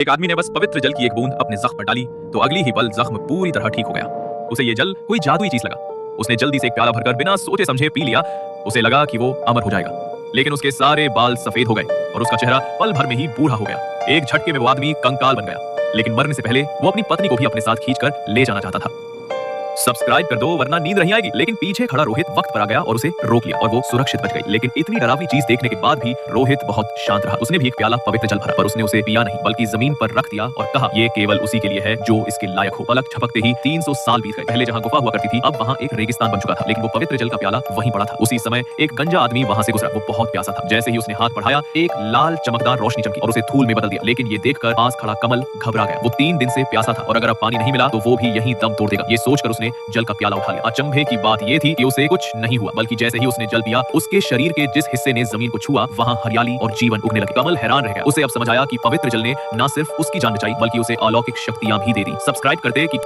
एक आदमी ने बस पवित्र जल की एक बूंद अपने जख्म पर डाली तो अगली ही पल जख्म पूरी तरह ठीक हो गया। उसे ये जल कोई जादुई चीज लगा। उसने जल्दी से एक प्याला भरकर बिना सोचे समझे पी लिया। उसे लगा कि वो अमर हो जाएगा, लेकिन उसके सारे बाल सफेद हो गए और उसका चेहरा पल भर में ही बूढ़ा हो गया। एक झटके में वो आदमी कंकाल बन गया, लेकिन मरने से पहले वो अपनी पत्नी को भी अपने साथ खींचकर ले जाना चाहता था। सब्सक्राइब कर दो वरना नींद नहीं आएगी। लेकिन पीछे खड़ा रोहित वक्त पर आ गया और उसे रोक लिया और वो सुरक्षित बच गई। लेकिन इतनी डरावनी चीज देखने के बाद भी रोहित बहुत शांत रहा। उसने भी एक प्याला पवित्र जल भरा, पर उसने उसे पिया नहीं बल्कि जमीन पर रख दिया और कहा, ये केवल उसी के लिए है जो इसके लायक हो। पलक झपकते ही 300 साल बीत गए। पहले जहाँ गुफा हुआ करती थी अब वहाँ एक रेगिस्तान बन चुका था, लेकिन वो पवित्र जल का प्याला वहीं पड़ा था। उसी समय एक गंजा आदमी वहाँ से गुजरा। वो बहुत प्यासा था। जैसे ही उसने हाथ बढ़ाया एक लाल चमकदार रोशनी चमकी और उसे धूल में बदल दिया। लेकिन ये देखकर पास खड़ा कमल घबरा गया। वो 3 दिन से प्यासा था और अगर अब पानी नहीं मिला तो वो भी यहीं दम तोड़ देगा। ये सोचकर उसने जल का प्याला उठा लिया। अचंभे की बात ये थी कि उसे कुछ नहीं हुआ, बल्कि जैसे ही उसने जल पिया उसके शरीर के जिस हिस्से ने जमीन को छुआ वहां हरियाली और जीवन उगने लगे। कमल हैरान रह गया। उसे अब समझ आया कि पवित्र जल ने न सिर्फ उसकी जान बचाई बल्कि उसे अलौकिक शक्तियां भी दे दी। सब्सक्राइब करते कि